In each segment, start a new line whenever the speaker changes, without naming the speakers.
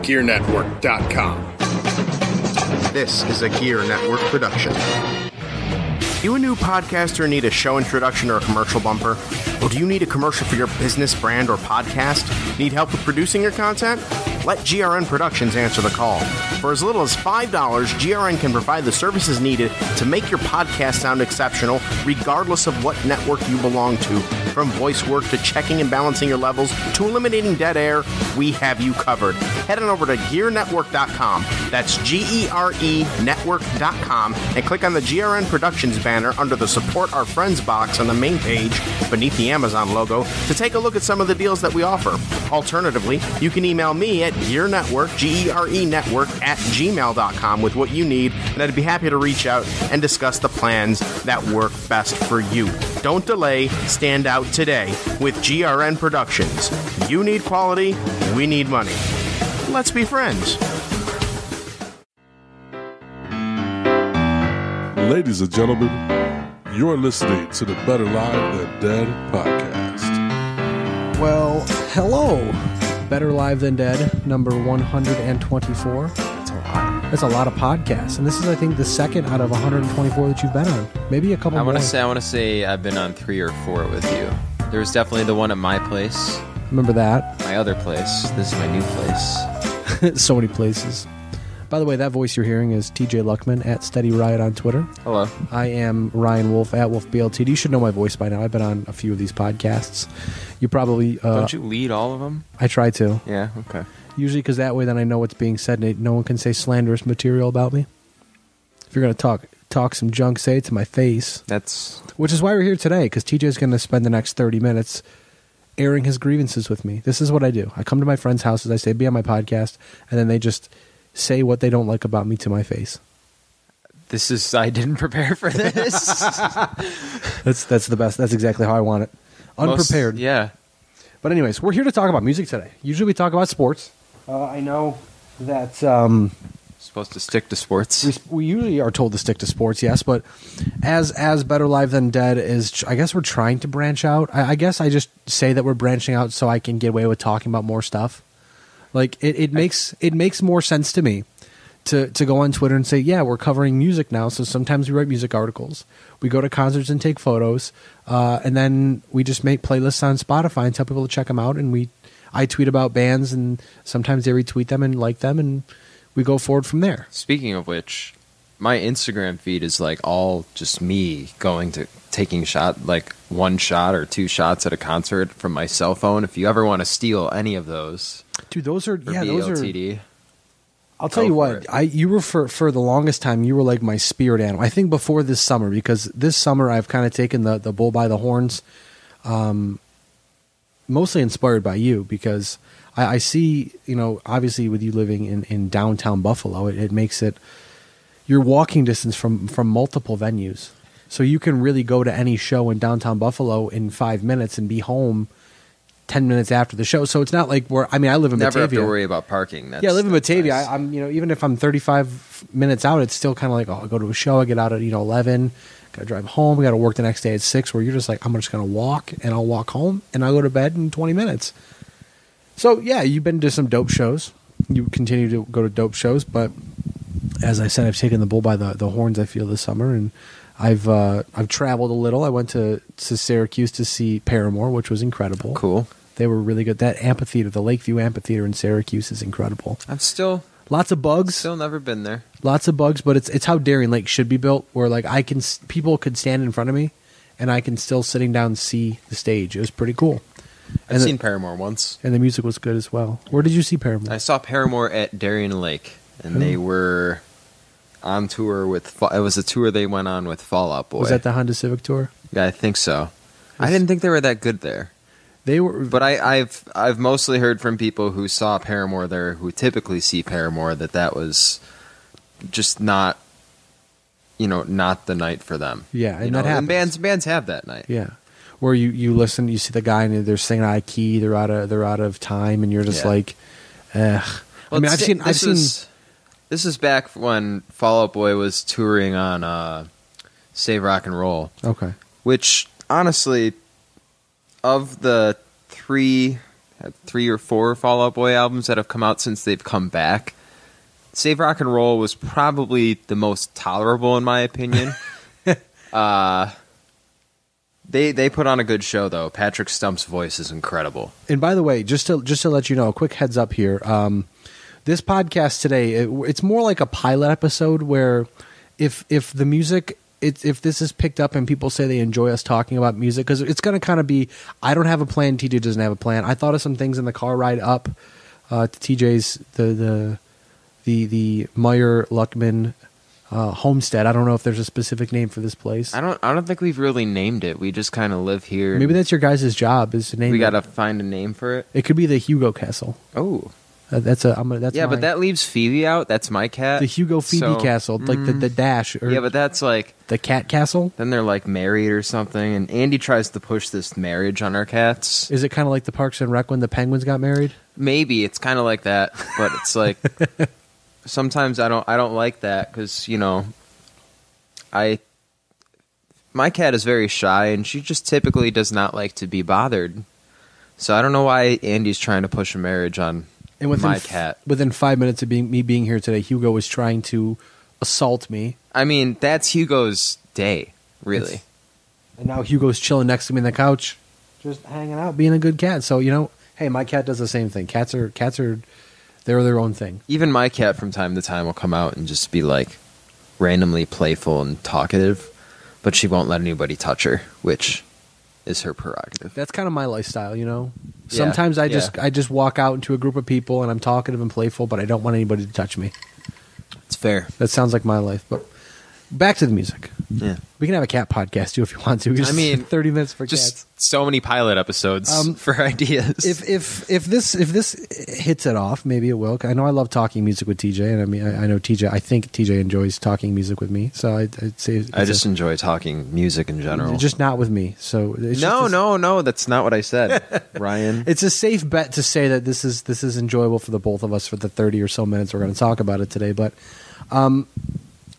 GearNetwork.com.
This is a Gear Network production. You a new podcaster need a show introduction or a commercial bumper? Or do you need a commercial for your business, brand, or podcast? Need help with producing your content? Let GRN Productions answer the call. For as little as $5, GRN can provide the services needed to make your podcast sound exceptional, regardless of what network you belong to. From voice work to checking and balancing your levels to eliminating dead air, we have you covered. Head on over to GearNetwork.com. That's GERE Network.com and click on the GRN Productions banner under the Support Our Friends box on the main page beneath the Amazon logo to take a look at some of the deals that we offer. Alternatively, you can email me at GearNetwork, GERE Network at gmail.com with what you need, and I'd be happy to reach out and discuss the plans that work best for you. Don't delay, stand out today with GRN Productions. You need quality, we need money. Let's be friends.
Ladies and gentlemen, you're listening to the Better Live Than Dead podcast.
Well, hello. Better Live Than Dead, number 124. That's a lot. That's a lot of podcasts. And this is, I think, the second out of 124 that you've been on. Maybe a couple more.
I want to say I've been on 3 or 4 with you. There was definitely the one at my place.
Remember that?
My other place. This is my new place.
So many places. By the way, that voice you're hearing is TJ Luckman at Steady Riot on Twitter.
Hello. I
am Ryan Wolfe at Wolfe BLTD. You should know my voice by now. I've been on a few of these podcasts. You probably...
Don't you lead all of them?
I try to.
Yeah, okay.
Usually because that way then I know what's being said and no one can say slanderous material about me. If you're going to talk some junk, say it to my face. Which is why we're here today, because TJ's going to spend the next 30 minutes airing his grievances with me. This is what I do. I come to my friends' houses, I say, be on my podcast, and then they just... say what they don't like about me to my face.
I didn't prepare for this.
That's the best. That's exactly how I want it. Unprepared.
Yeah.
But anyways, we're here to talk about music today. Usually we talk about sports. I know that...
supposed to stick to sports.
We usually are told to stick to sports, yes, but as Better Live Than Dead is... I guess we're trying to branch out. I guess I just say that we're branching out so I can get away with talking about more stuff. Like it makes more sense to me to go on Twitter and say, yeah, we're covering music now. So sometimes we write music articles. We go to concerts and take photos, and then we just make playlists on Spotify and tell people to check them out. And I tweet about bands, and sometimes they retweet them and like them, and we go forward from there.
Speaking of which, my Instagram feed is like all just me taking like 1 shot or 2 shots at a concert from my cell phone. If you ever want to steal any of those.
Dude, those are
BLTD.
I'll tell you what, you were for the longest time, you were like my spirit animal. I think before this summer, because this summer I've kind of taken the bull by the horns, mostly inspired by you, because I see, obviously with you living in downtown Buffalo, it makes it your walking distance from multiple venues. So you can really go to any show in downtown Buffalo in 5 minutes and be home 10 minutes after the show. So it's not like I live in Batavia.
Never have to worry about parking.
I live in Batavia. Nice. I'm even if I'm 35 minutes out, it's still kind of like, I go to a show, I get out at 11, got to drive home, got to work the next day at 6, where you're just like, I'm just going to walk, and I'll walk home, and I'll go to bed in 20 minutes. So yeah, you've been to some dope shows. You continue to go to dope shows, but as I said, I've taken the bull by the horns, I feel, this summer, and I've traveled a little. I went to Syracuse to see Paramore, which was incredible.
Cool.
They were really good. That amphitheater, the Lakeview Amphitheater in Syracuse, is incredible. Lots of bugs.
Still never been there.
Lots of bugs, but it's how Darien Lake should be built, where like people could stand in front of me, and I can still sitting down see the stage. It was pretty cool.
I've seen Paramore once,
and the music was good as well. Where did you see Paramore?
I saw Paramore at Darien Lake, and they were on tour with. It was a tour they went on with Fall Out Boy.
Was that the Honda Civic tour?
Yeah, I think so. I didn't think they were that good there.
They were,
but I've mostly heard from people who saw Paramore there, who typically see Paramore, that was just not, not the night for them.
Yeah, and that happens.
And bands have that night.
Yeah, where you listen, you see the guy and they're singing out of key, they're out of time, and you're just like, ugh.
Well, I've seen. This is back when Fall Out Boy was touring on Save Rock and Roll.
Okay.
Which honestly, of the 3 had 3 or 4 Fall Out Boy albums that have come out since they've come back. Save Rock and Roll was probably the most tolerable in my opinion. They put on a good show though. Patrick Stump's voice is incredible.
And by the way, just to let you know, a quick heads up here. This podcast today, it's more like a pilot episode where if the music, if this is picked up and people say they enjoy us talking about music, because it's going to kind of be, I don't have a plan, TJ doesn't have a plan. I thought of some things in the car ride up to TJ's the Meyer Luckman homestead. I don't know if there's a specific name for this place.
I don't think we've really named it. We just kind of live here.
Maybe that's your guys' job is to name it.
We got to find a name for it.
It could be the Hugo Castle.
Oh.
That's
but that leaves Phoebe out. That's my cat.
The Hugo Phoebe Castle, like the dash. Or
but that's like
the cat castle.
Then they're like married or something, and Andy tries to push this marriage on our cats.
Is it kind of like the Parks and Rec when the penguins got married?
Maybe it's kind of like that, but it's like sometimes I don't like that because my cat is very shy and she just typically does not like to be bothered. So I don't know why Andy's trying to push a marriage on. And my cat.
Within 5 minutes of me being here today, Hugo was trying to assault me.
I mean, that's Hugo's day, really.
And now Hugo's chilling next to me on the couch, just hanging out, being a good cat. So hey, my cat does the same thing. Cats are they're their own thing.
Even my cat from time to time will come out and just be like randomly playful and talkative, but she won't let anybody touch her, which is her prerogative.
That's kind of my lifestyle, Sometimes I just walk out into a group of people and I'm talkative and playful, but I don't want anybody to touch me.
It's fair.
That sounds like my life. But back to the music.
Yeah.
We can have a cat podcast too if you want to. 30 minutes for
just
cats.
So many pilot episodes for ideas.
If this hits it off, maybe it will. I know I love talking music with TJ, and I know TJ. I think TJ enjoys talking music with me. So I'd say
I just enjoy talking music in general.
Just not with me. So
no, that's not what I said, Ryan.
It's a safe bet to say that this is enjoyable for the both of us for the 30 or so minutes we're going to talk about it today. But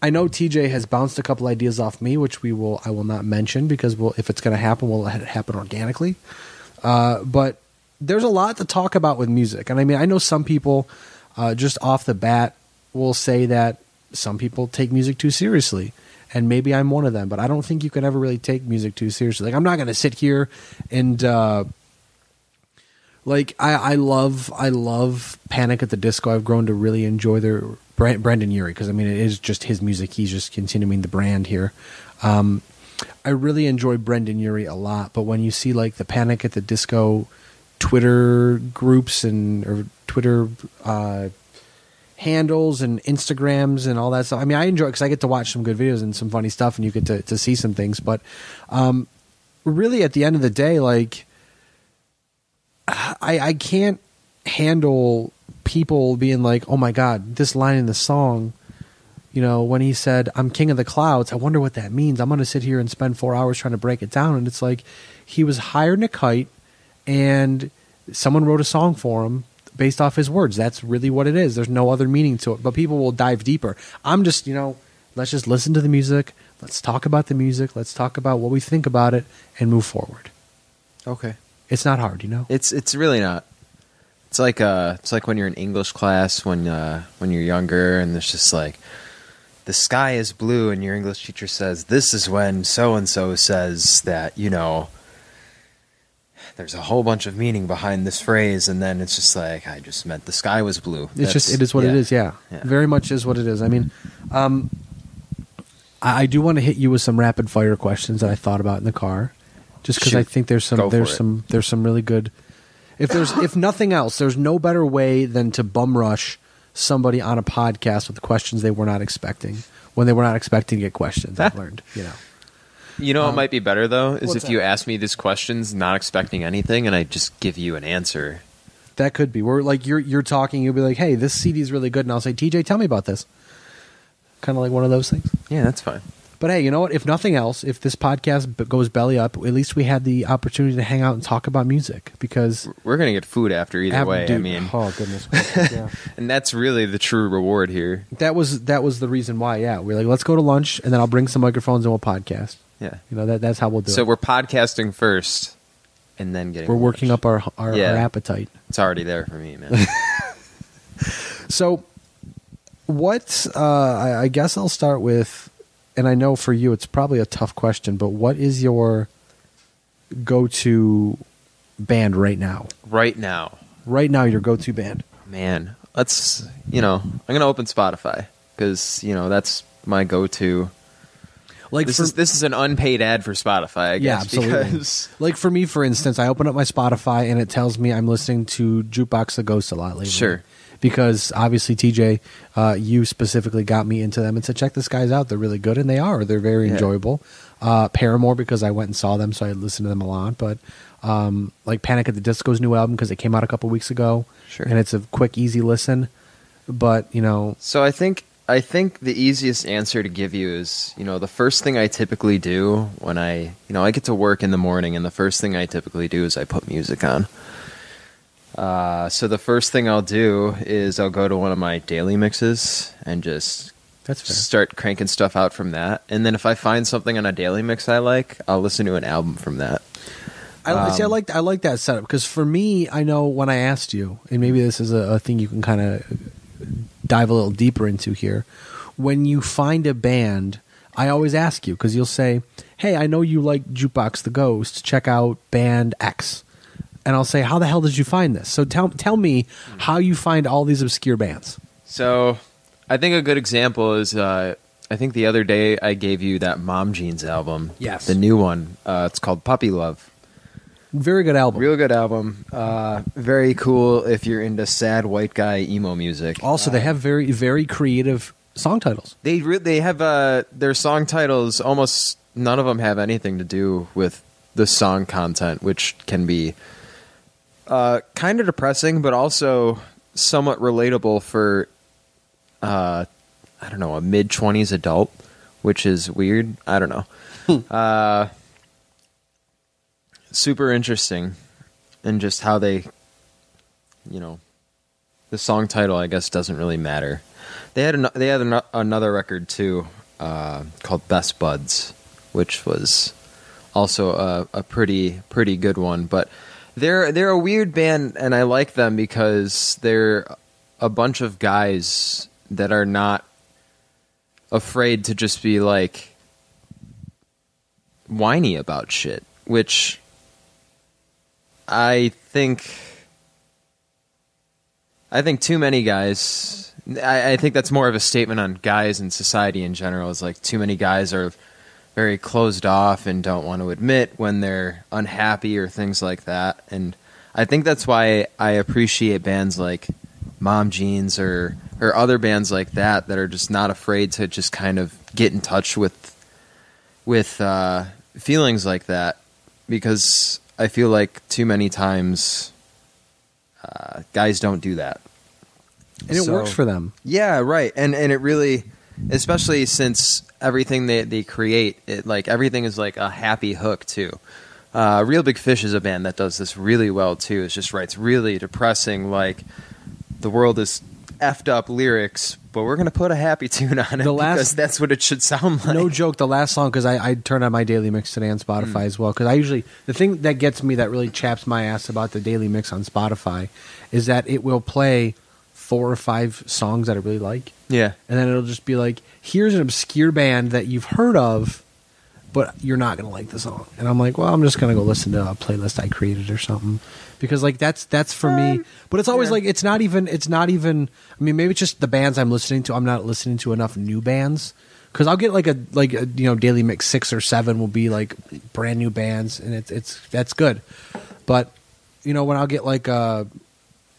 I know TJ has bounced a couple ideas off me, which I will not mention because if it's going to happen, we'll let it happen organically. But there's a lot to talk about with music. And I know some people just off the bat will say that some people take music too seriously. And maybe I'm one of them, but I don't think you can ever really take music too seriously. Like I'm not going to sit here and I love Panic at the Disco. I've grown to really enjoy their Brendan Urie because it is just his music. He's just continuing the brand here. I really enjoy Brendan Urie a lot, but when you see like the Panic at the Disco Twitter groups or Twitter handles and Instagrams and all that stuff, I enjoy it because I get to watch some good videos and some funny stuff, and you get to see some things. But really, at the end of the day, like I can't handle people being like, oh my God, this line in the song, when he said, I'm king of the clouds, I wonder what that means. I'm going to sit here and spend 4 hours trying to break it down. And it's like, he was hired in a kite and someone wrote a song for him based off his words. That's really what it is. There's no other meaning to it, but people will dive deeper. I'm just, let's just listen to the music. Let's talk about the music. Let's talk about what we think about it and move forward.
Okay.
It's not hard,
It's really not. It's like when you're in English class when you're younger, and there's just like the sky is blue, and your English teacher says this is when so and so says that there's a whole bunch of meaning behind this phrase, and then it's just like I just meant the sky was blue.
It is what it is. Yeah, very much is what it is. I do want to hit you with some rapid fire questions that I thought about in the car, just because I think there's some really good. If nothing else, there's no better way than to bum rush somebody on a podcast with questions they were not expecting when they were not expecting to get questions. I've learned,
what might be better though is if you
that?
ask me these questions not expecting anything, and I just give you an answer.
That could be. Where like you're talking, you'll be like, "Hey, this CD is really good," and I'll say, "TJ, tell me about this." Kind of like one of those things.
Yeah, that's fine.
But hey, you know what? If nothing else, if this podcast goes belly up, at least we had the opportunity to hang out and talk about music because
we're going to get food after either way.
Dude, oh goodness, yeah.
And that's really the true reward here.
That was the reason why. Yeah, we're like, let's go to lunch and then I'll bring some microphones and we'll podcast.
Yeah,
that's how we'll do it.
So we're podcasting first, and then getting
We're working
lunch.
up our appetite.
It's already there for me, man.
So, what? I guess I'll start with, and I know for you it's probably a tough question, but what is your go-to band right now?
Right now,
your go-to band.
man. Let's I'm gonna open Spotify because that's my go-to.
Like
this is an unpaid ad for Spotify, I guess.
Yeah, absolutely.
Because
like for me, for instance, I open up my Spotify and it tells me I'm listening to Jukebox the Ghost a lot lately.
Sure.
Because obviously, TJ, you specifically got me into them and said, check this guys out. They're really good, and they are. They're very enjoyable. Paramore, because I went and saw them, so I listened to them a lot. But like Panic at the Disco's new album, because it came out a couple weeks ago.
Sure.
And it's a quick, easy listen. But,
So I think the easiest answer to give you is, the first thing I typically do when I get to work in the morning, and the first thing I typically do is I put music on. So the first thing I'll do is I'll go to one of my daily mixes and just start cranking stuff out from that. And then if I find something on a daily mix I like, I'll listen to an album from that.
I like that setup, because for me, I know when I asked you, and maybe this is a thing you can kind of dive a little deeper into here. When you find a band, I always ask you, because you'll say, hey, I know you like Jukebox the Ghost, check out band X. And I'll say, how the hell did you find this? So tell me how you find all these obscure bands.
So I think a good example is I think the other day I gave you that Mom Jeans album.
Yes.
The new one. It's called Puppy Love.
Very good album.
Real good album. Very cool if you're into sad white guy emo music.
Also, they have very, very creative song titles.
They have their song titles, almost none of them have anything to do with the song content, which can be kind of depressing, but also somewhat relatable for, a mid-20s adult, which is weird. I don't know. Super interesting, and just how they, the song title, I guess, doesn't really matter. They had another record too, called Best Buds, which was also a pretty good one, but they're a weird band, and I like them because they're a bunch of guys that are not afraid to just be like whiny about shit, which I think too many guys, I think that's more of a statement on guys in society in general, is like too many guys are very closed off and don't want to admit when they're unhappy or things like that. And I think that's why I appreciate bands like Mom Jeans or other bands like that are just not afraid to just kind of get in touch with feelings like that, because I feel like too many times guys don't do that.
And it works for them.
Yeah, right. And it really, especially since everything they create, everything is like a happy hook too. Real Big Fish is a band that does this really well too. It just writes really depressing, like the world is effed up lyrics, but we're going to put a happy tune on it because that's what it should sound like.
No joke, the last song, because I turned on my daily mix today on Spotify as well, because I usually, the thing that gets me, that really chaps my ass about the daily mix on Spotify, is that it will play 4 or 5 songs that I really like.
Yeah.
And then it'll just be like, here's an obscure band that you've heard of, but you're not going to like the song. And I'm like, well, I'm just going to go listen to a playlist I created or something. Because like that's for me. But it's always like, it's not even, I mean, maybe it's just the bands I'm listening to. I'm not listening to enough new bands. Because I'll get like a daily mix 6 or 7 will be like brand new bands, and that's good. But when I'll get like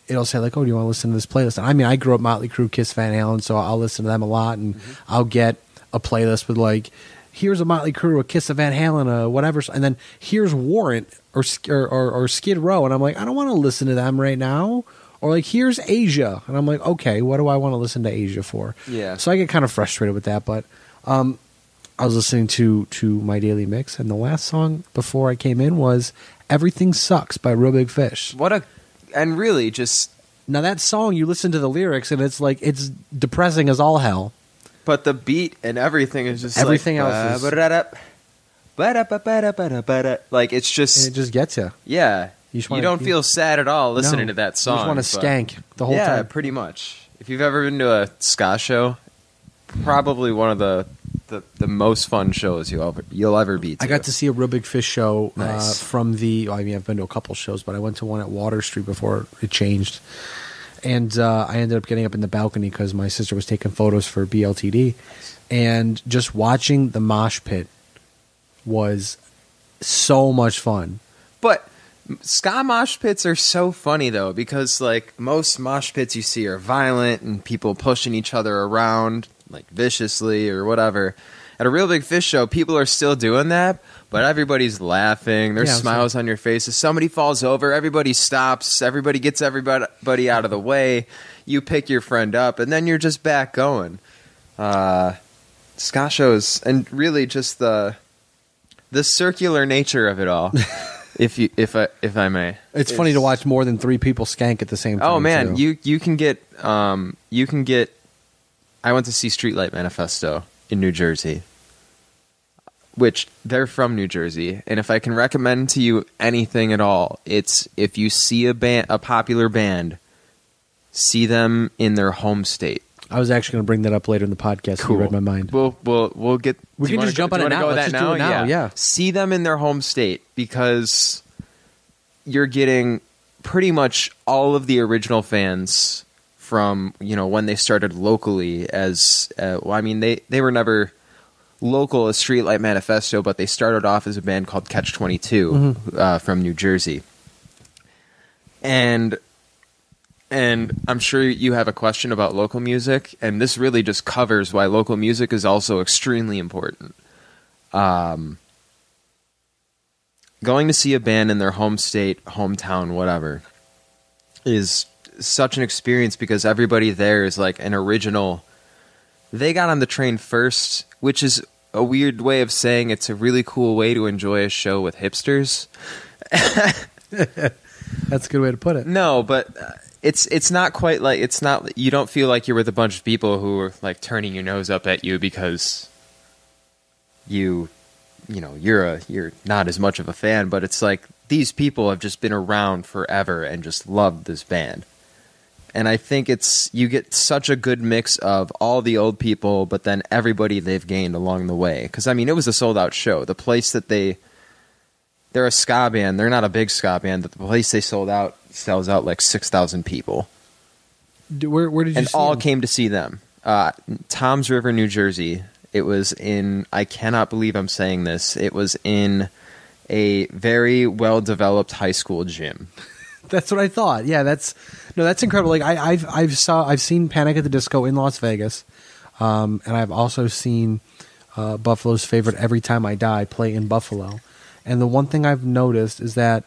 it'll say like, oh, do you want to listen to this playlist? And I mean, I grew up Motley Crue, Kiss, Van Halen, so I'll listen to them a lot, and I'll get a playlist with like, here's a Motley Crue, a Kiss, a Van Halen, a whatever, and then here's Warrant or Skid Row, and I'm like, I don't want to listen to them right now. Or like, here's Asia, and I'm like, okay, what do I want to listen to Asia for?
Yeah.
So I get kind of frustrated with that, but I was listening to my daily mix, and the last song before I came in was "Everything Sucks" by Real Big Fish.
And really, just
now that song, you listen to the lyrics, and it's like, it's depressing as all hell.
But the beat and everything is just
everything
like,
else is
ba-da-ba-ba-da-ba-da-ba-da. Like, it's just...
It just gets you.
Yeah.
You
don't feel sad at all listening
No.
to that song.
You just want to skank the whole
yeah,
time.
pretty much. If you've ever been to a ska show, probably one of the most fun shows you'll ever be to.
I got to see a Real Big Fish show
Nice.
from the... I mean, I've been to a couple shows, but I went to one at Water Street before it changed. And I ended up getting up in the balcony because my sister was taking photos for BLTD. And just watching the mosh pit was so much fun.
But ska mosh pits are so funny, though, because, like, most mosh pits you see are violent and people pushing each other around, like, viciously or whatever. At a Real Big Fish show, people are still doing that, but everybody's laughing. There's smiles on your face. If somebody falls over, everybody stops. Everybody gets everybody out of the way. You pick your friend up, and then you're just back going. Ska shows, and really just the circular nature of it all. If I may,
It's funny to watch more than 3 people skank at the same time.
Oh man,
too.
you can get. I went to see Streetlight Manifesto in New Jersey, which they're from New Jersey, and if I can recommend to you anything at all, it's if you see a popular band, see them in their home state.
I was actually going to bring that up later in the podcast.
Cool.
You read my mind.
We'll get.
We can just jump on it now. Let's just do it now. Yeah.
See them in their home state because you're getting pretty much all of the original fans from when they started locally as. I mean, they were never local as Streetlight Manifesto, but they started off as a band called Catch 22 from New Jersey, and I'm sure you have a question about local music, and this really just covers why local music is also extremely important. Going to see a band in their home state, hometown, whatever, is such an experience because everybody there is like an original. They got on the train first, which is a weird way of saying it's a really cool way to enjoy a show with hipsters.
That's a good way to put it.
No, but it's not quite like it's not. You don't feel like you're with a bunch of people who are like turning your nose up at you because you're not as much of a fan. But it's like these people have just been around forever and just love this band. And I think you get such a good mix of all the old people, but then everybody they've gained along the way. Because I mean, it was a sold out show. The place that they're a ska band. They're not a big ska band, but the place they sold out sells out like 6,000 people.
Where did you
and
see
all
them?
came to see them. Toms River, New Jersey. It was in, I cannot believe I'm saying this, it was in a very well-developed high school gym.
That's what I thought. Yeah, that's incredible. Like I've seen Panic at the Disco in Las Vegas, and I've also seen Buffalo's favorite Every Time I Die play in Buffalo. And the one thing I've noticed is that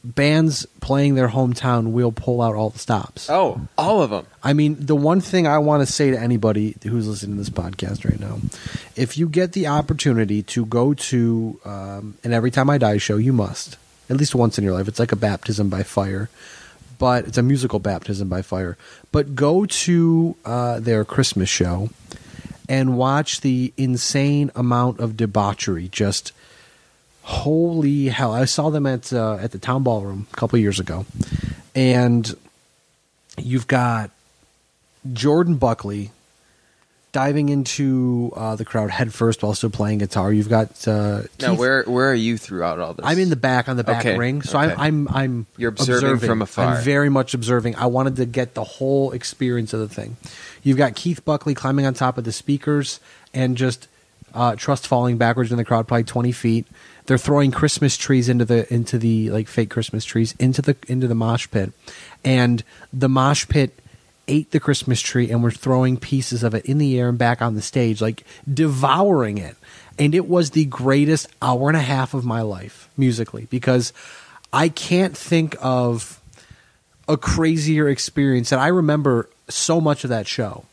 bands playing their hometown will pull out all the stops.
Oh, all of them.
I mean, the one thing I want to say to anybody who's listening to this podcast right now, if you get the opportunity to go to an Every Time I Die show, you must. At least once in your life. It's like a baptism by fire. But it's a musical baptism by fire. But go to their Christmas show and watch the insane amount of debauchery. Just holy hell. I saw them at the Town Ballroom a couple of years ago. And you've got Jordan Buckley diving into the crowd head first while still playing guitar. You've got
Now, where are you throughout all this?
I'm in the back on the back
Okay,
ring, so
okay.
I'm
You're observing from afar.
I'm very much observing. I wanted to get the whole experience of the thing. You've got Keith Buckley climbing on top of the speakers and just trust falling backwards in the crowd, probably 20 feet. They're throwing Christmas trees into the like fake Christmas trees into the mosh pit, and the mosh pit ate the Christmas tree and were throwing pieces of it in the air and back on the stage, like devouring it. And it was the greatest hour and a half of my life musically, because I can't think of a crazier experience. And I remember so much of that show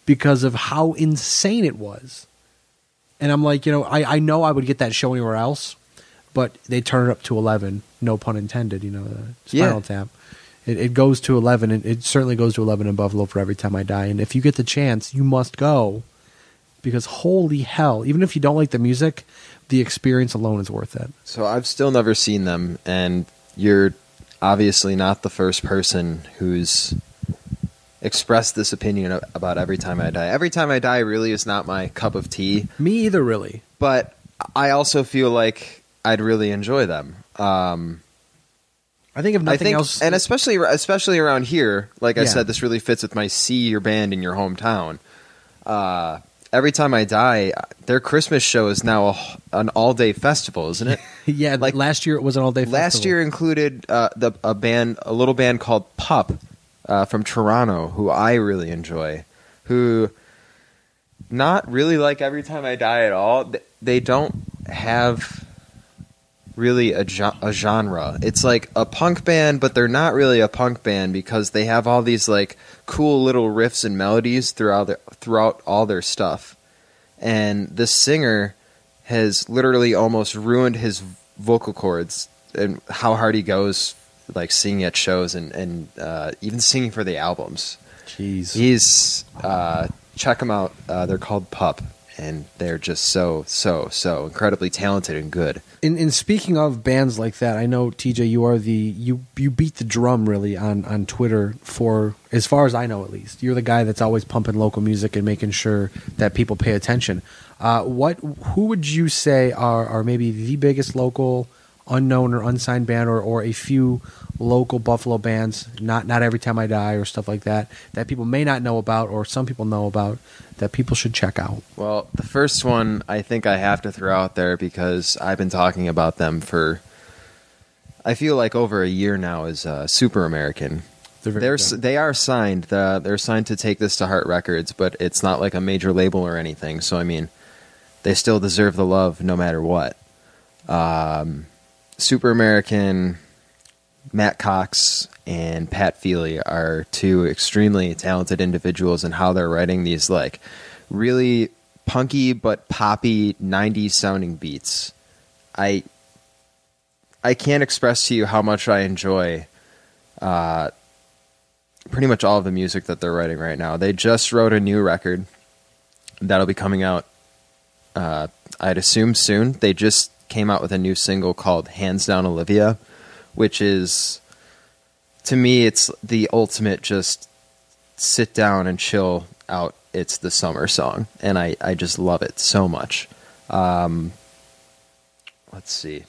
because of how insane it was. And I'm like, I know I would get that show anywhere else, but they turn it up to 11, no pun intended, the Spinal Tap. It goes to 11, and it certainly goes to 11 in Buffalo for Every Time I Die. And if you get the chance, you must go, because holy hell, even if you don't like the music, the experience alone is worth it.
So I've still never seen them, and you're obviously not the first person who's expressed this opinion about Every Time I Die. Every Time I Die really is not my cup of tea.
Me either, really.
But I also feel like I'd really enjoy them.
I think if nothing else,
and especially around here, like I said, this really fits with my see your band in your hometown. Every Time I Die, their Christmas show is now an all-day festival, isn't it?
Yeah, like last year it was an all-day festival.
Last year included a little band called Pup from Toronto, who I really enjoy, who not really like Every Time I Die at all. They don't have really a genre. It's like a punk band, but they're not really a punk band because they have all these like cool little riffs and melodies throughout all their stuff. And this singer has literally almost ruined his vocal cords and how hard he goes like singing at shows and even singing for the albums.
Jeez.
He's check them out. They're called Pup. And they're just so incredibly talented and good.
In speaking of bands like that, I know TJ, you beat the drum really on Twitter for, as far as I know at least. You're the guy that's always pumping local music and making sure that people pay attention. Who would you say are maybe the biggest local unknown or unsigned band, or a few local Buffalo bands, not Every Time I Die or stuff like that people may not know about, or some people know about, that people should check out?
Well, the first one I think I have to throw out there, because I've been talking about them for, I feel like, over a year now, is Super American. They are signed. They're signed to Take This to Heart Records, but it's not like a major label or anything. So I mean, they still deserve the love no matter what. Super American, Matt Cox and Pat Feely are two extremely talented individuals in how they're writing these like really punky but poppy 90s sounding beats. I can't express to you how much I enjoy pretty much all of the music that they're writing right now. They just wrote a new record that'll be coming out I'd assume soon. They just came out with a new single called Hands Down Olivia, which is, to me, it's the ultimate just sit down and chill out. It's the summer song, and I just love it so much. Let's see.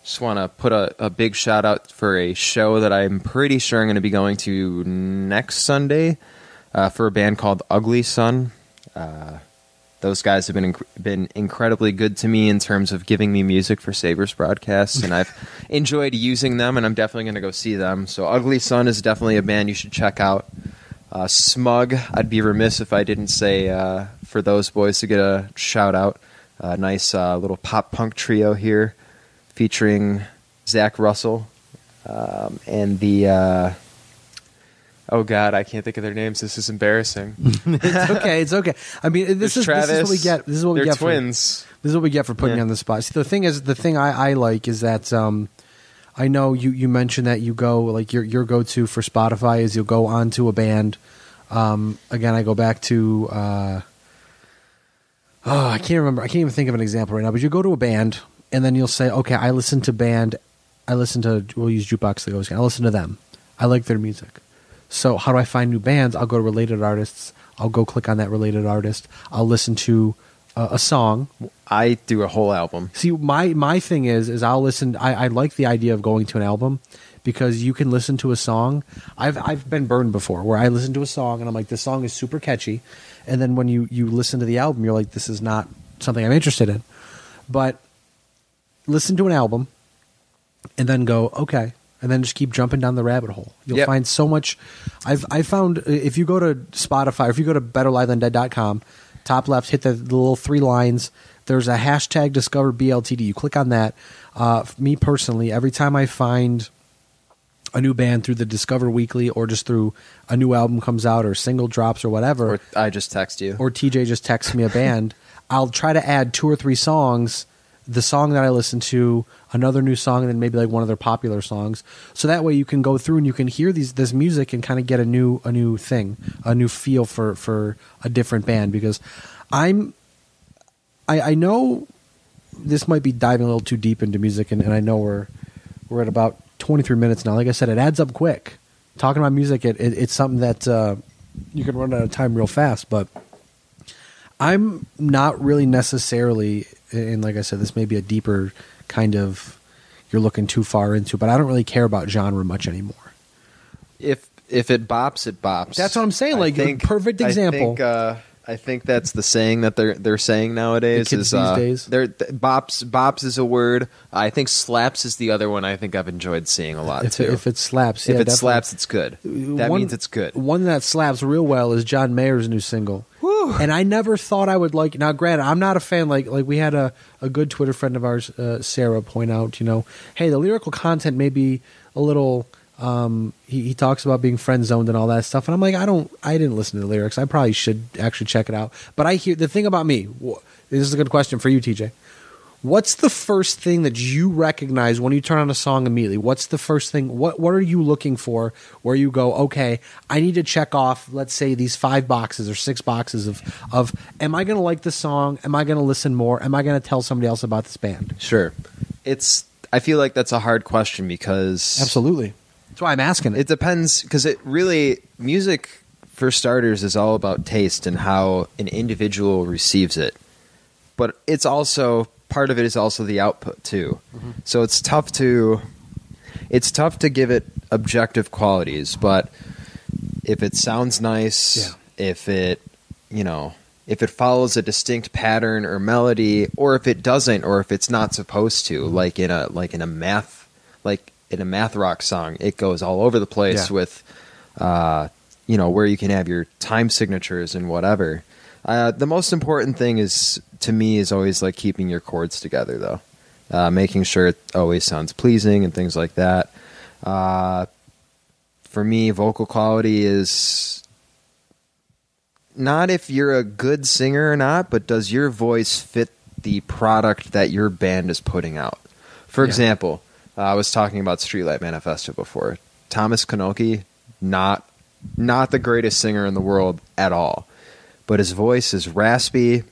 Just want to put a big shout out for a show that I'm pretty sure I'm going to be going to next Sunday for a band called Ugly Sun. Those guys have been incredibly good to me in terms of giving me music for Sabres broadcasts, and I've enjoyed using them, and I'm definitely going to go see them. So Ugly Sun is definitely a band you should check out. Smug, I'd be remiss if I didn't say for those boys to get a shout out. Nice little pop punk trio here featuring Zach Russell and the... oh God, I can't think of their names. This is embarrassing.
It's okay. I mean, this is what we get. This is what we get.
Twins.
This is what we get for putting you on the spot. See, the thing I like is that I know you mentioned that you go, like, your go-to for Spotify is you'll go onto a band. Again, I go back to I can't remember. I can't even think of an example right now. But you go to a band and then you'll say, okay, we'll use Jukebox to go again. I listen to them. I like their music. So how do I find new bands? I'll go to related artists. I'll go click on that related artist. I'll listen to a song.
I do a whole album.
See, my thing is I'll listen. I like the idea of going to an album because you can listen to a song. I've been burned before where I listen to a song and I'm like, this song is super catchy. And then when you listen to the album, you're like, this is not something I'm interested in. But listen to an album and then go, okay. And then just keep jumping down the rabbit hole. You'll find so much. I found if you go to Spotify, or if you go to betterlivethandead.com, top left, hit the little 3 lines. There's a hashtag Discover BLTD. You click on that. Me personally, every time I find a new band through the Discover Weekly, or just through a new album comes out, or single drops, or whatever,
or I just text you,
or TJ just texts me a band, I'll try to add 2 or 3 songs the song that I listen to, another new song, and then maybe like one of their popular songs. So that way you can go through and you can hear this music and kind of get a new thing, a new feel for a different band. Because I know this might be diving a little too deep into music, and I know we're at about 23 minutes now. Like I said, it adds up quick. Talking about music, it's something that you can run out of time real fast, but I'm not really necessarily, and like I said, this may be a deeper kind of, you're looking too far into, but I don't really care about genre much anymore.
If it bops, it bops.
That's what I'm saying. Perfect example.
I think that's the saying that they're saying nowadays.
The kids these days.
Bops is a word. I think slaps is the other one. I think I've enjoyed seeing a lot too.
If it slaps,
if it
definitely.
slaps, it's good. That means it's good.
One that slaps real well is John Mayer's new single. Whew. And I never thought I would like it. Now, granted, I'm not a fan. Like we had a good Twitter friend of ours, Sarah, point out, hey, the lyrical content may be a little. He talks about being friend zoned and all that stuff, and I'm like, I didn't listen to the lyrics. I probably should actually check it out. But I hear the thing about me. This is a good question for you, TJ. What's the first thing that you recognize when you turn on a song immediately? What's the first thing? What are you looking for where you go, okay, I need to check off, let's say, these 5 boxes or 6 boxes of am I going to like this song? Am I going to listen more? Am I going to tell somebody else about this band?
Sure. I feel like that's a hard question because...
Absolutely. That's why I'm asking it.
It depends, because music, for starters, is all about taste and how an individual receives it. But it's also, part of it is also the output too. Mm-hmm. So it's tough to give it objective qualities, but if it sounds nice, if it follows a distinct pattern or melody, or if it doesn't, or if it's not supposed to, like in a math rock song, it goes all over the place with, where you can have your time signatures and whatever. The most important thing to me is always like keeping your chords together, though, making sure it always sounds pleasing and things like that. For me, vocal quality is not if you're a good singer or not, but does your voice fit the product that your band is putting out? For example, I was talking about Streetlight Manifesto before. Thomas Kanoki, not the greatest singer in the world at all, but his voice is raspy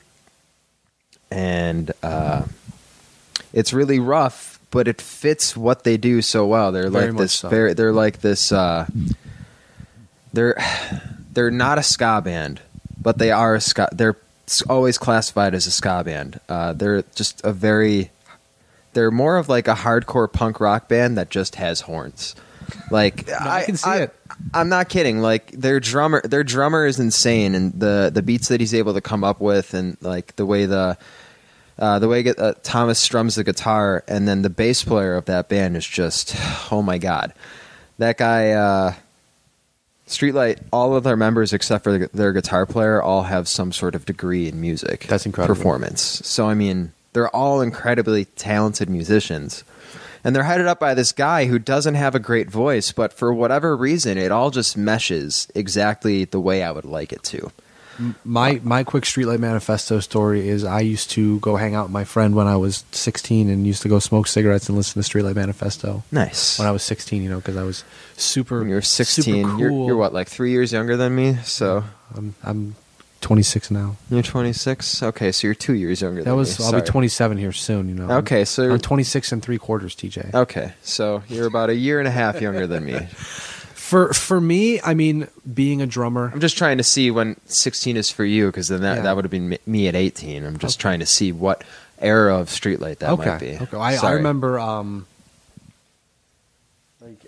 and it's really rough, but it fits what they do so well. They're not a ska band, but they are a ska. They're always classified as a ska band. They're more of like a hardcore punk rock band that just has horns. Like
I can see it.
I'm not kidding. Like their drummer is insane, and the beats that he's able to come up with, and like the way Thomas strums the guitar, and then the bass player of that band is just, oh my god, that guy. Streetlight, all of their members except for their guitar player all have some sort of degree in music.
That's incredible.
Performance. So I mean, they're all incredibly talented musicians. And they're headed up by this guy who doesn't have a great voice, but for whatever reason, it all just meshes exactly the way I would like it to.
My quick Streetlight Manifesto story is I used to go hang out with my friend when I was 16 and used to go smoke cigarettes and listen to Streetlight Manifesto.
Nice.
When I was 16, because I was super.
When you're 16,
super cool.
You're what, like 3 years younger than me? So
I'm 26 now.
You're 26? Okay, so you're 2 years younger than me.
I'll be 27 here soon,
Okay, so
I'm 26 and 3/4, TJ.
Okay, so you're about a year and a half younger than me.
For me, I mean, being a drummer.
I'm just trying to see when 16 is for you, because then that would have been me at 18. I'm just trying to see what era of Streetlight that might be.
Okay, I remember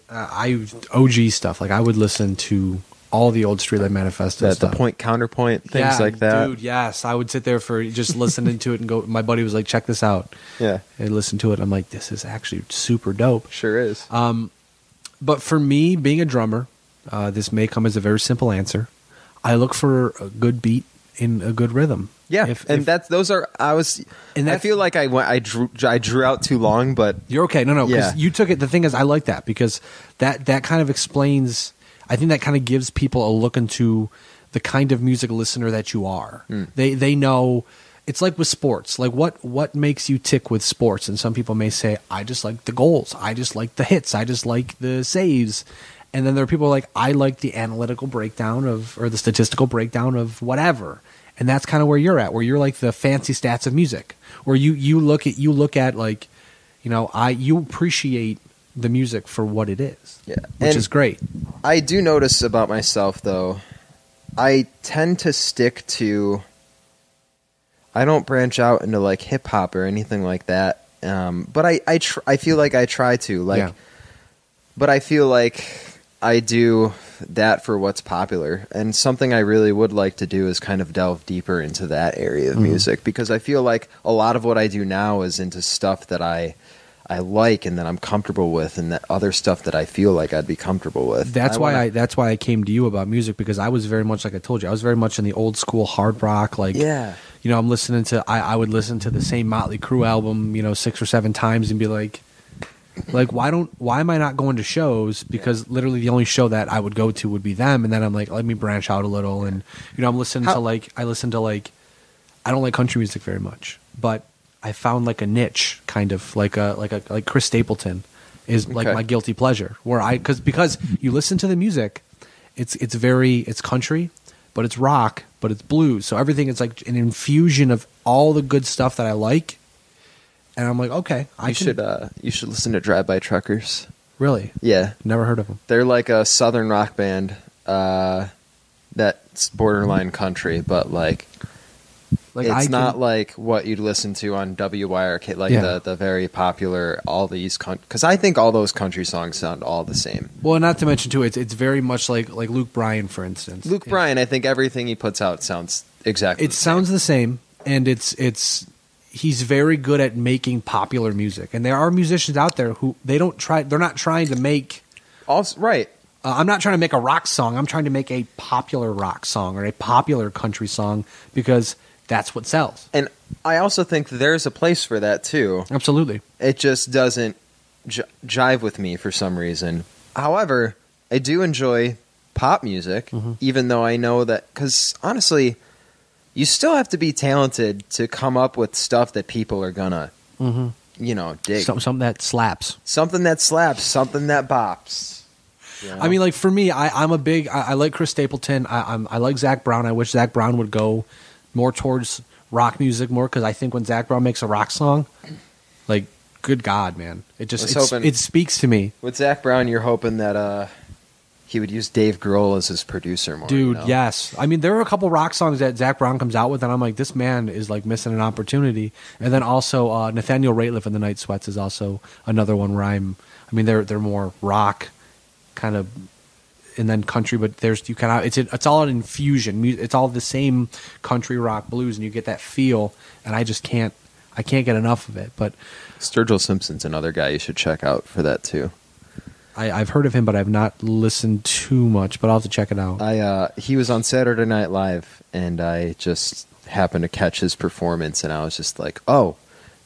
OG stuff. Like I would listen to all the old Streetlight Manifesto stuff.
The point, counterpoint, things like that.
Dude, yes. I would sit there for just listening to it and go, my buddy was like, check this out.
Yeah.
And listen to it. I'm like, this is actually super dope.
Sure is.
But for me, being a drummer, this may come as a very simple answer. I look for a good beat in a good rhythm.
Yeah, I feel like I drew out too long, but
you're okay. No, because you took it. The thing is, I like that because that kind of explains. I think that kind of gives people a look into the kind of music listener that you are. They know it's like with sports. Like what makes you tick with sports? And some people may say, I just like the goals. I just like the hits. I just like the saves. And then there are people like, I like the analytical breakdown or the statistical breakdown of whatever. And that's kind of where you're at, where you're like the fancy stats of music, where you look at like, you appreciate the music for what it is, which is great.
I do notice about myself though, I tend to stick to. I don't branch out into like hip hop or anything like that. But I feel like I try to but I feel like I do that for what's popular, and something I really would like to do is kind of delve deeper into that area of music, because I feel like a lot of what I do now is into stuff that I like and that I'm comfortable with, and that other stuff that I feel like I'd be comfortable with. That's why
I came to you about music, because I was very much, like I told you, I was very much in the old school hard rock. Like, I'm listening to, I would listen to the same Motley Crue album, 6 or 7 times and be like, why am I not going to shows? Because literally the only show that I would go to would be them. And then I'm like, let me branch out a little. And, I'm listening to I don't like country music very much, but I found like a niche, kind of like Chris Stapleton is like my guilty pleasure, where because you listen to the music, it's country, but it's rock, but it's blues. So everything is like an infusion of all the good stuff that I like. And I'm like, okay, you should
listen to Drive By Truckers.
Really?
Yeah.
Never heard of them.
They're like a southern rock band that's borderline country, but like it's not like what you'd listen to on WYRK, like the very popular, all these, because I think all those country songs sound all the same.
Well, not to mention too, it's very much like Luke Bryan, for instance.
Luke Bryan, I think everything he puts out sounds exactly.
It sounds the same, and he's very good at making popular music. And there are musicians out there who they're not trying to make.
Also, right.
I'm not trying to make a rock song. I'm trying to make a popular rock song or a popular country song, because that's what sells.
And I also think there's a place for that too.
Absolutely.
It just doesn't jive with me for some reason. However, I do enjoy pop music, even though I know that, because honestly, you still have to be talented to come up with stuff that people are gonna, dig.
Something that slaps.
Something that slaps. Something that bops.
I mean, like for me, I'm a big. I like Chris Stapleton. I like Zach Brown. I wish Zach Brown would go more towards rock music more, because I think when Zach Brown makes a rock song, like, good God, man, it speaks to me.
With Zach Brown, you're hoping that he would use Dave Grohl as his producer more.
Dude, yes. I mean, there are a couple rock songs that Zach Brown comes out with, and I'm like, this man is like missing an opportunity. And then also Nathaniel Rateliff and the Night Sweats is also another one where they're more rock kind of, and then country, but it's all an infusion. It's all the same country, rock, blues, and you get that feel. And I can't get enough of it. But
Sturgill Simpson's another guy you should check out for that too.
I've heard of him, but I've not listened too much. But I'll have to check it out.
He was on Saturday Night Live, and I just happened to catch his performance, and I was just like, oh,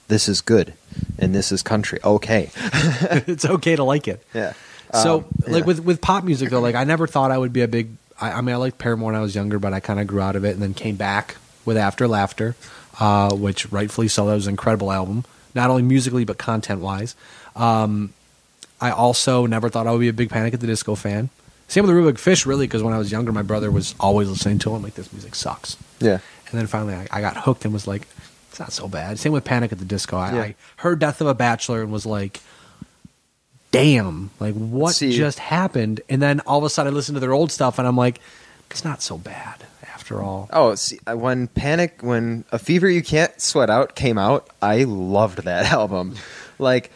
this is good, and this is country. Okay,
it's okay to like it.
Yeah.
So, with pop music, though, like, I never thought I would be a big... I liked Paramore when I was younger, but I kind of grew out of it and then came back with After Laughter, which rightfully so. That was an incredible album, not only musically, but content-wise. I also never thought I would be a big Panic at the Disco fan. Same with the Real Big Fish, really, because when I was younger, my brother was always listening to them. Like, this music sucks.
Yeah.
And then finally, I got hooked and was like, it's not so bad. Same with Panic at the Disco. I heard Death of a Bachelor and was like... damn, like, what just happened? And then all of a sudden I listened to their old stuff and I'm like, it's not so bad after all.
Oh, see, when A Fever You Can't Sweat Out came out, I loved that album. Like,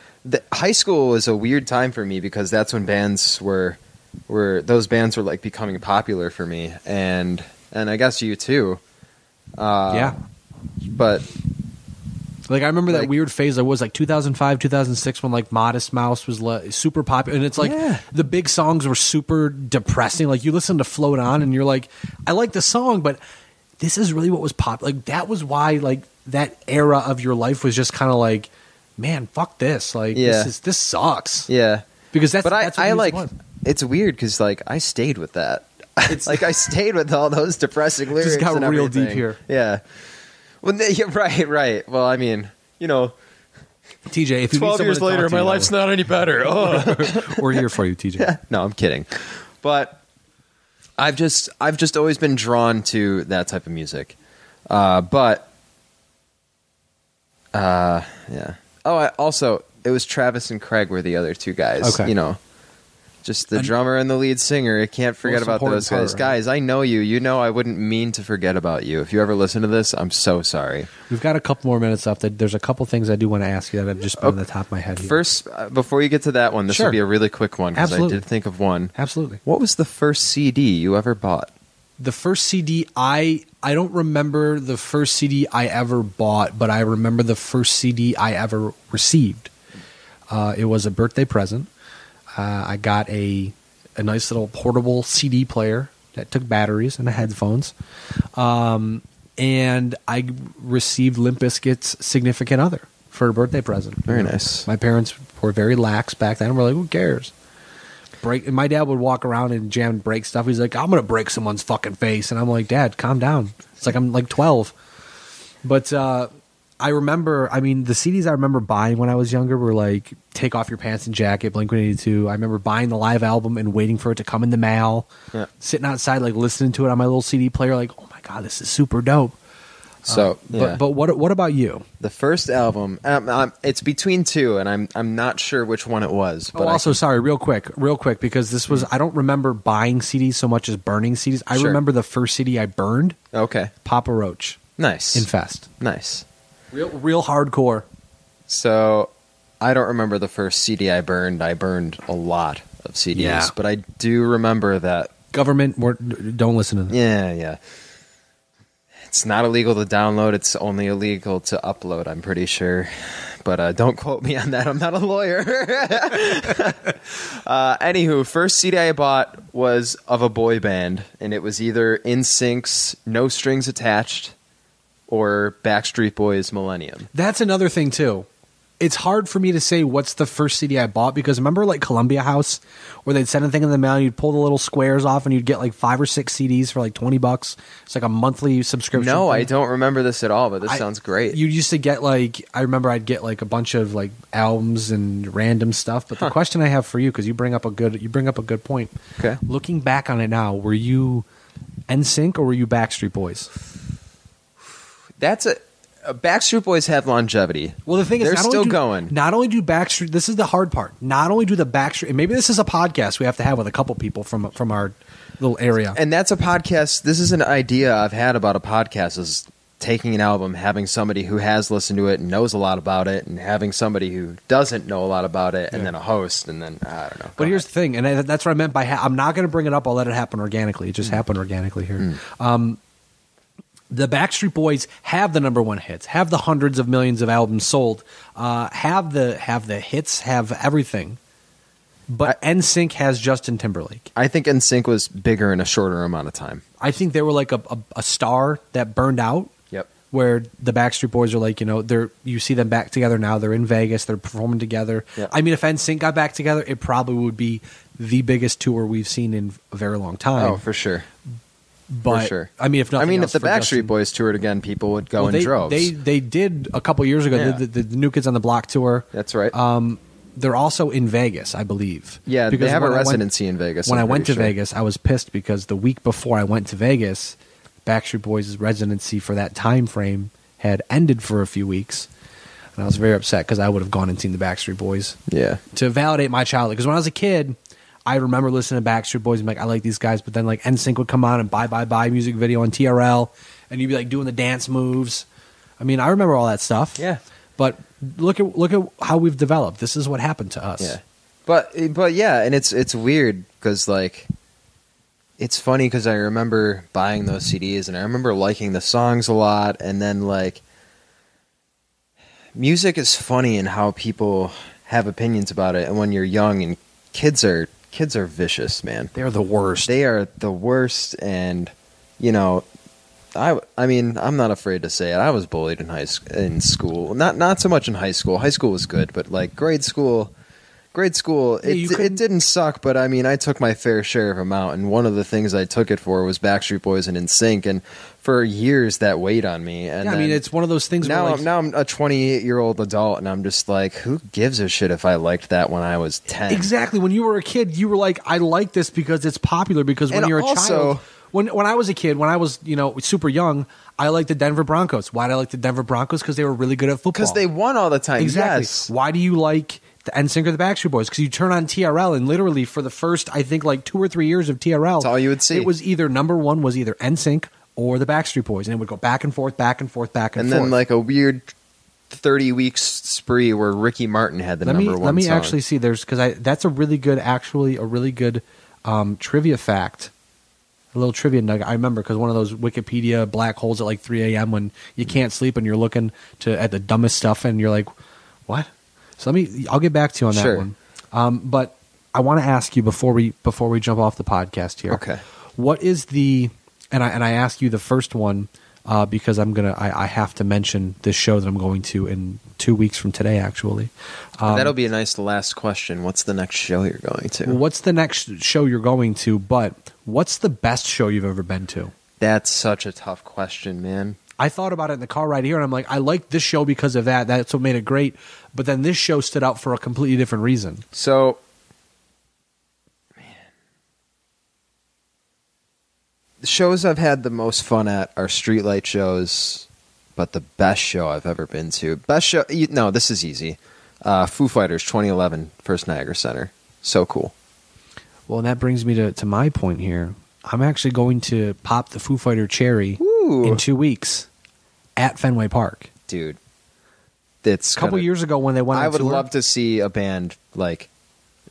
high school was a weird time for me, because that's when bands were like becoming popular for me, and I guess you too.
Yeah.
But
like, I remember that weird phase that was like 2005, 2006 when like Modest Mouse was super popular, and it's like the big songs were super depressing. Like, you listen to Float On and you're like, I like the song, but this is really what was pop. Like, that was why like that era of your life was just kind of like, man, fuck this. Like, this sucks.
Yeah.
Because that's what
I like
was.
It's weird because like I stayed with that. It's like I stayed with all those depressing lyrics.
Just got
and
real
everything.
deep here.
Yeah. Well, yeah, right. Well, I mean,
TJ, if you
12 years later, my life's not any better. Oh.
We're here for you, TJ.
No, I'm kidding. But I've just always been drawn to that type of music. Yeah. Oh, it was Travis and Craig were the other two guys.
Okay.
Just the drummer and the lead singer. I can't forget about those guys.
Right?
Guys, I know you. You know I wouldn't mean to forget about you. If you ever listen to this, I'm so sorry.
We've got a couple more minutes left. There's a couple things I do want to ask you that have just been on the top of my head here.
First, before you get to that one, this will be a really quick one because I did think of one.
Absolutely.
What was the first CD you ever bought?
The first CD, I don't remember the first CD I ever bought, but I remember the first CD I ever received. It was a birthday present. I got a nice little portable CD player that took batteries and headphones. And I received Limp Bizkit's Significant Other for a birthday present.
Very nice.
My parents were very lax back then. We're like, who cares? And my dad would walk around and jam and break stuff. He's like, I'm going to break someone's fucking face. And I'm like, Dad, calm down. It's like I'm like 12. But I remember, the CDs I remember buying when I was younger were like Take Off Your Pants and Jacket, Blink-182. I remember buying the live album and waiting for it to come in the mail. Yeah. Sitting outside, like listening to it on my little CD player, like, oh my God, this is super dope.
So,
but what about you?
The first album, it's between two, and I'm not sure which one it was. But
sorry, real quick, because this was, I don't remember buying CDs so much as burning CDs. I remember the first CD I burned.
Okay.
Papa Roach.
Nice.
Infest.
Nice.
Real hardcore.
So, I don't remember the first CD I burned. I burned a lot of CDs, but I do remember that.
Government, don't listen to them.
Yeah. It's not illegal to download. It's only illegal to upload, I'm pretty sure. But don't quote me on that. I'm not a lawyer. Anywho, first CD I bought was of a boy band, and it was either NSYNC's No Strings Attached or Backstreet Boys' Millennium.
That's another thing, too. It's hard for me to say what's the first CD I bought because remember like Columbia House where they'd send a thing in the mail and you'd pull the little squares off and you'd get like 5 or 6 CDs for like $20. It's like a monthly subscription.
No,
thing.
I don't remember this at all, but this sounds great.
You used to get like, I remember I'd get like a bunch of like albums and random stuff. But the question I have for you, because you bring up a good point.
Okay.
Looking back on it now, were you NSYNC or were you Backstreet Boys?
That's Backstreet Boys had longevity.
Well, the thing is,
they're still going.
Not only do Backstreet, this is the hard part. Not only do the Backstreet, and maybe this is a podcast we have to have with a couple people from our little area.
And that's a podcast. This is an idea I've had about a podcast: is taking an album, having somebody who has listened to it and knows a lot about it, and having somebody who doesn't know a lot about it, and then a host, and then I don't know.
But here's the thing, and that's what I meant by I'm not going to bring it up. I'll let it happen organically. It just happened organically here. The Backstreet Boys have the number one hits, have the hundreds of millions of albums sold, have the hits, have everything. But NSYNC has Justin Timberlake.
I think NSYNC was bigger in a shorter amount of time.
I think they were like a star that burned out.
Yep.
Where the Backstreet Boys are like, you see them back together now. They're in Vegas. They're performing together.
Yep.
I mean, if NSYNC got back together, it probably would be the biggest tour we've seen in a very long time.
Oh, for sure.
But,
for sure.
I mean, if nothing else,
if the Backstreet Boys toured again, people would go in droves.
They did a couple years ago.
Yeah.
The New Kids on the Block tour.
That's right.
They're also in Vegas, I believe.
Yeah, because they have a residency in Vegas.
When I went to Vegas, I was pissed because the week before I went to Vegas, Backstreet Boys' residency for that time frame had ended for a few weeks. And I was very upset because I would have gone and seen the Backstreet Boys.
Yeah.
To validate my childhood. Because when I was a kid, I remember listening to Backstreet Boys and be like, I like these guys. But then like NSYNC would come on and Bye music video on TRL. And you'd be like doing the dance moves. I mean, I remember all that stuff.
Yeah.
But look at how we've developed. This is what happened to us.
Yeah. But yeah, and it's weird because like it's funny because I remember buying those CDs and I remember liking the songs a lot, and then like music is funny in how people have opinions about it, and when you're young and kids are vicious, man.
They're the worst.
They are the worst, and I mean, I'm not afraid to say it. I was bullied in school. Not so much in high school. High school was good, but like grade school, Grade school, it didn't suck, but I mean, I took my fair share of them out, and one of the things I took it for was Backstreet Boys and NSYNC, and for years that weighed on me. And
I mean, it's one of those things.
Now,
where
now I'm a 28-year-old adult, and I'm just like, who gives a shit if I liked that when I was 10?
Exactly. When you were a kid, you were like, I like this because it's popular. Because when you're a child, when I was a kid, when I was super young, I liked the Denver Broncos. Why did I like the Denver Broncos? Because they were really good at football.
Because they won all the time.
Exactly.
Yes.
Why do you like the NSYNC or the Backstreet Boys? Because you turn on TRL, and literally for the first, I think, like 2 or 3 years of TRL,
that's all you would see.
It was either number one was either NSYNC or the Backstreet Boys, and it would go back and forth, back and forth, back and forth.
And then like a weird 30-week spree where Ricky Martin had the number one song.
Let me actually see. That's a really good trivia fact. A little trivia nugget. I remember because one of those Wikipedia black holes at like 3 a.m. when you can't sleep and you're looking at the dumbest stuff and you're like, what? So I'll get back to you on that one. But I want to ask you before we jump off the podcast here.
Okay.
What is and I ask you the first one because I have to mention this show that I'm going to in 2 weeks from today, actually.
That'll be a nice last question. What's the next show you're going to?
Well, what's the next show you're going to? But what's the best show you've ever been to?
That's such a tough question, man.
I thought about it in the car right here, and I'm like, I like this show because of that. That's what made it great. But then this show stood out for a completely different reason.
So, man, the shows I've had the most fun at are streetlight shows, but the best show I've ever been to. Best show? No, this is easy. Foo Fighters 2011, First Niagara Center. So cool.
Well, and that brings me to my point here. I'm actually going to pop the Foo Fighter cherry in 2 weeks at Fenway Park.
Dude. It's
a couple years ago when they went on
I would
tour,
love to see a band like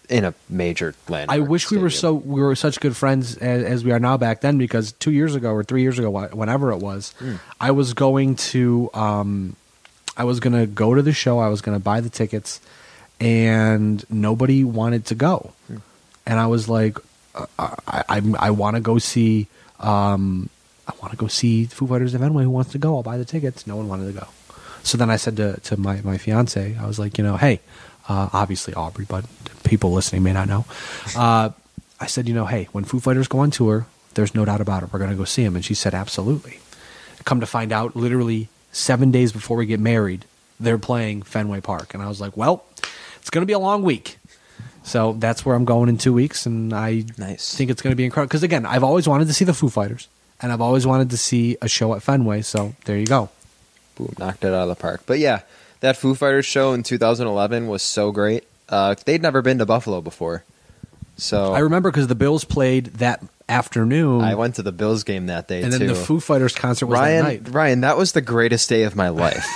in a major landmark
I wish
stadium.
we were such good friends as we are now back then, because 2 years ago or 3 years ago, whenever it was, I was going to go to the show. I was going to buy the tickets, and nobody wanted to go. And I was like, I want to go see. I want to go see Foo Fighters at Fenway. Who wants to go? I'll buy the tickets. No one wanted to go. So then I said to my fiance, I was like, hey, obviously Aubrey, but people listening may not know. I said, hey, when Foo Fighters go on tour, there's no doubt about it, we're going to go see them. And she said, absolutely. Come to find out, literally 7 days before we get married, they're playing Fenway Park. And I was like, well, it's going to be a long week. So that's where I'm going in 2 weeks, and I think it's going to be incredible. Because, again, I've always wanted to see the Foo Fighters, and I've always wanted to see a show at Fenway, so there you go.
Boom, knocked it out of the park. But, yeah, that Foo Fighters show in 2011 was so great. They'd never been to Buffalo before. So
I remember because the Bills played that afternoon.
I went to the Bills game that day,
and then the Foo Fighters concert was that night.
Ryan, that was the greatest day of my life.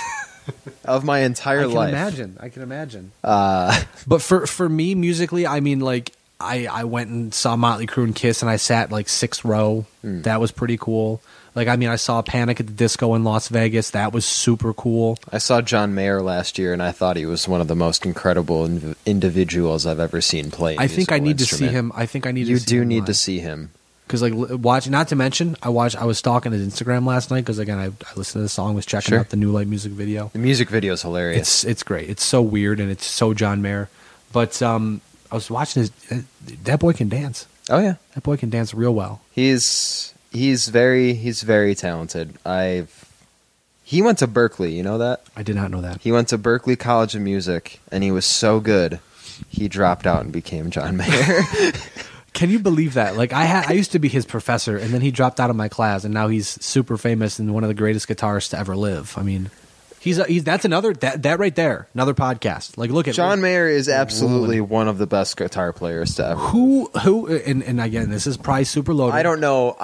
Of my entire life.
I can imagine. But for me, musically, I mean, like, I went and saw Motley Crue and Kiss, and I sat, like, 6th row. That was pretty cool. Like, I mean, I saw Panic at the Disco in Las Vegas. That was super cool.
I saw John Mayer last year, and I thought he was one of the most incredible individuals I've ever seen play.
I think I need to see him.
You do need to see him.
Because, like, watch. Not to mention, I was stalking his Instagram last night because, again, I listened to the song, was checking out the New Light music video.
The music video is hilarious.
It's great. It's so weird and it's so John Mayer. But I was watching that boy can dance.
Oh yeah,
that boy can dance real well.
He's very talented. He went to Berkeley. You know that?
I did not know that.
He went to Berkeley College of Music, and he was so good, he dropped out and became John Mayer.
Can you believe that? Like, I used to be his professor, and then he dropped out of my class, and now he's super famous and one of the greatest guitarists to ever live. I mean, that's another that right there, another podcast. Like, look at
John Mayer is absolutely one of the best guitar players to ever.
Who and again, this is probably super loaded.
I don't know.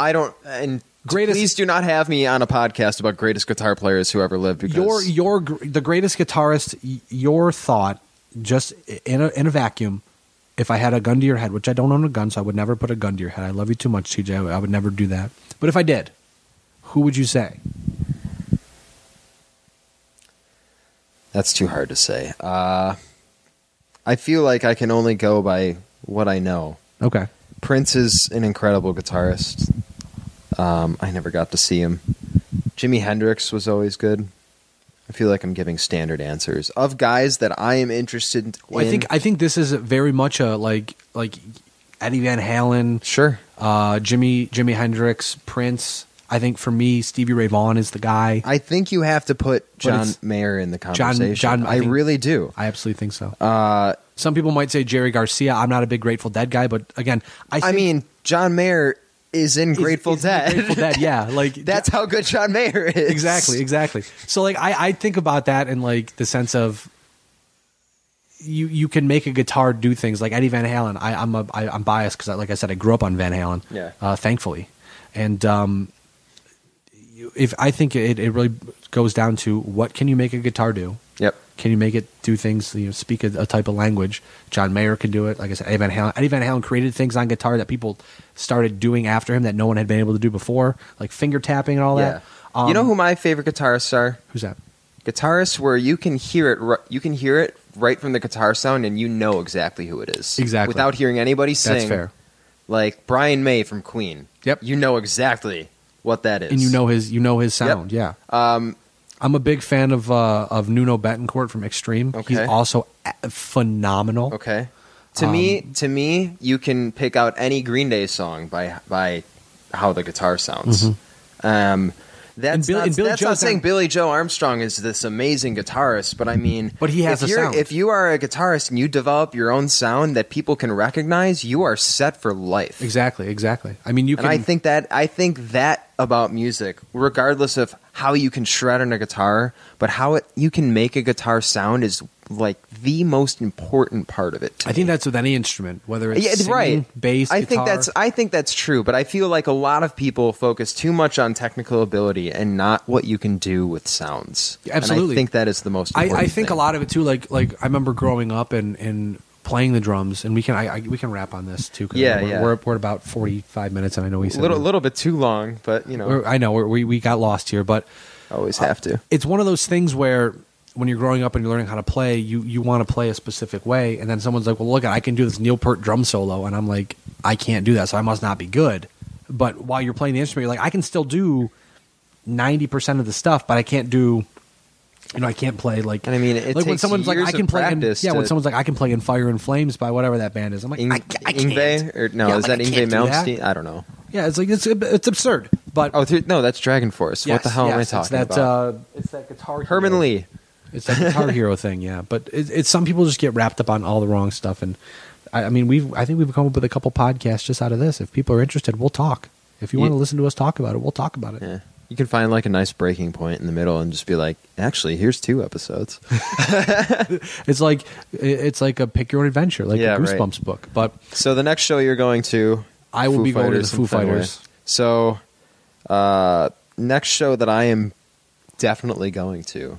Please do not have me on a podcast about greatest guitar players who ever lived. Because
you're the greatest guitarist. Your thought, just in a vacuum. If I had a gun to your head, which I don't own a gun, so I would never put a gun to your head. I love you too much, TJ. I would never do that. But if I did, who would you say?
That's too hard to say. I feel like I can only go by what I know.
Okay.
Prince is an incredible guitarist. I never got to see him. Jimi Hendrix was always good. feel like I'm giving standard answers of guys that I am interested in.
Well, I think this is very much a like Eddie Van Halen,
Sure.
Jimi Hendrix, Prince. I think for me, Stevie Ray Vaughan is the guy.
I think you have to put John Mayer in the conversation. I really do.
I absolutely think so. Some people might say Jerry Garcia. I'm not a big Grateful Dead guy, but again, I mean,
John Mayer is in Grateful Dead.
Grateful Dead, yeah. Like
that's how good John Mayer is.
Exactly. So like I think about that in like the sense of you can make a guitar do things like Eddie Van Halen. I'm biased because like I said, I grew up on Van Halen.
Yeah.
Thankfully, and if I think it really goes down to what can you make a guitar do?
Yep.
Can you make it do things? Speak a type of language. John Mayer can do it. Like I said, Eddie Van Halen created things on guitar that people started doing after him that no one had been able to do before, like finger tapping and all that.
You know who my favorite guitarists are?
Who's that?
Guitarists where you can hear it. You can hear it right from the guitar sound, and you know exactly who it is.
Exactly.
Without hearing anybody sing.
That's fair.
Like Brian May from Queen.
Yep.
You know exactly what that is,
and you know his sound.
Yep.
Yeah. I'm a big fan of Nuno Betancourt from Extreme.
Okay.
He's also phenomenal.
Okay. To me, you can pick out any Green Day song by how the guitar sounds.
Mm-hmm.
That's not saying Billy Joe Armstrong is this amazing guitarist, but I mean,
but he has a sound.
If you are a guitarist and you develop your own sound that people can recognize, you are set for life.
Exactly. I mean, you can.
And I think that about music, regardless of how you can shred on a guitar, but how you can make a guitar sound is like the most important part of it.
I think that's with any instrument, whether it's singing,
right.
bass, guitar.
I think that's true, but I feel like a lot of people focus too much on technical ability and not what you can do with sounds.
Absolutely.
And I think that is the most important
I think
thing.
a lot of it too, like I remember growing up and playing the drums, and we can wrap on this too. We're at about 45 minutes, and I know we said
a little bit too long, but you know,
I know we got lost here, but
always have to.
It's one of those things where when you're growing up and you're learning how to play, you want to play a specific way, and then someone's like, "Well, look, I can do this Neil Peart drum solo," and I'm like, "I can't do that, so I must not be good." But while you're playing the instrument, you're like, "I can still do 90% of the stuff, but I can't do." I can't play like.
And I mean, it
like
takes
when someone's like,
years
I can
of
play.
practice
When someone's like, I can play in Fire and Flames by whatever that band is. I'm like, I can't.
Ingve? Or, no,
Yeah,
is
like,
that
I can't
Ingve
do
Malmsteen?
that.
I don't know.
Yeah, it's like it's absurd. But
no, that's Dragon Force. What the hell am I talking about?
It's that guitar.
Herman
hero.
Lee.
It's that Guitar Hero thing, yeah. But it's some people just get wrapped up on all the wrong stuff, and I mean, I think we've come up with a couple podcasts just out of this. If people are interested, we'll talk. If you want to listen to us talk about it, we'll talk about it.
Yeah. You can find like a nice breaking point in the middle and just be like, actually, here's 2 episodes.
It's like a pick your own adventure, like a Goosebumps book. But
so the next show you're going to,
I will be going to the Foo Fighters.
So next show that I am definitely going to,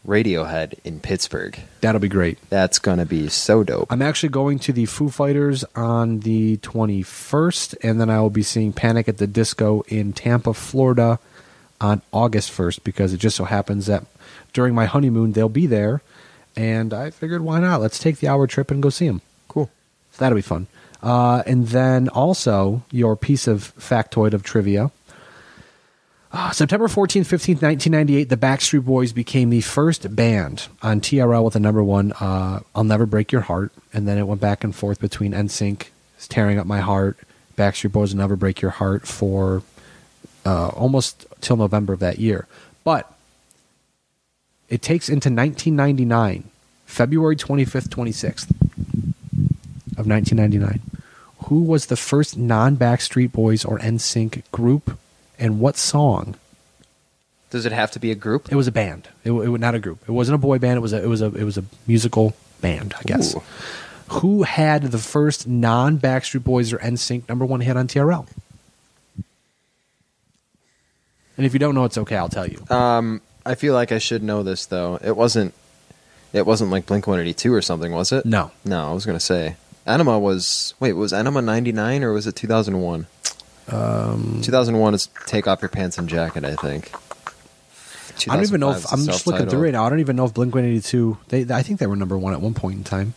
Radiohead in Pittsburgh.
That'll be great.
That's going to be so dope.
I'm actually going to the Foo Fighters on the 21st, and then I will be seeing Panic at the Disco in Tampa, Florida on August 1st, because it just so happens that during my honeymoon they'll be there, and I figured why not? Let's take the hour trip and go see them.
Cool.
So that'll be fun. And then also your piece of factoid of trivia. September 14th, 15th, 1998, the Backstreet Boys became the first band on TRL with the number 1, I'll Never Break Your Heart. And then it went back and forth between NSYNC, Tearing Up My Heart, Backstreet Boys, Never Break Your Heart for almost till November of that year. But it takes into 1999, February 25th, 26th of 1999. Who was the first non-Backstreet Boys or NSYNC group? And what song?
Does it have to be a group?
It was a band. It was not a group. It wasn't a boy band. It was a musical band, I guess.
Ooh.
Who had the first non-Backstreet Boys or NSYNC number 1 hit on TRL? And if you don't know, it's okay. I'll tell you.
I feel like I should know this though. It wasn't like Blink-182 or something, was it?
No.
I was gonna say Enema was. Wait, was Enema 99 or was it 2001? 2001 is Take Off Your Pants and Jacket, I think.
I don't even know if I'm just looking through right now. I don't even know if Blink-182. I think they were number 1 at one point in time.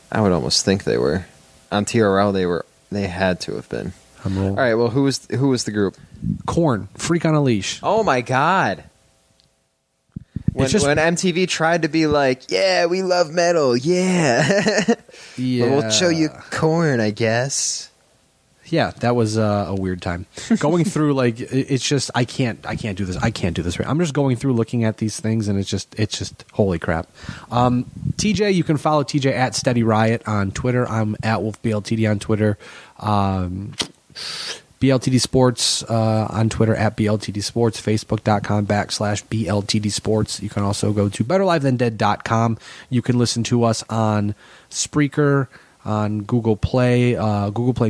I would almost think they were on TRL. They had to have been.
All
right. Well, who was the group?
Korn, Freak on a Leash.
Oh my God! When MTV tried to be like, yeah, we love metal, yeah.
Yeah.
We'll show you Korn, I guess.
Yeah, that was a weird time. Going through, like, it's just, I can't do this. I can't do this. I'm just going through looking at these things, and it's just holy crap. TJ, you can follow TJ at Steady Riot on Twitter. I'm at Wolf BLTD on Twitter. BLTD Sports on Twitter at BLTD Sports, Facebook.com/BLTD Sports. You can also go to BetterLiveThanDead.com. You can listen to us on Spreaker, on Google Play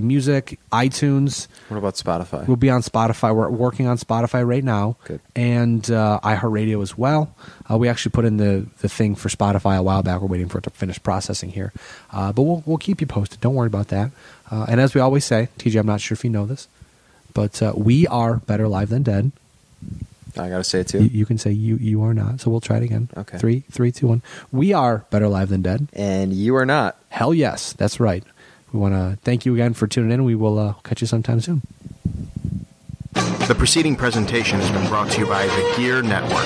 Music, iTunes.
What about Spotify?
We'll be on Spotify. We're working on Spotify right now.
Good.
And iHeartRadio as well. We actually put in the thing for Spotify a while back. We're waiting for it to finish processing here. But we'll keep you posted. Don't worry about that. And as we always say, TJ, I'm not sure if you know this, but we are better live than dead.
I got to say it too.
You can say you are not. So we'll try it again.
Okay.
3, 2, 1. We are better live than dead.
And you are not.
Hell yes. That's right. We want to thank you again for tuning in. We will catch you sometime soon.
The preceding presentation has been brought to you by the Gear Network.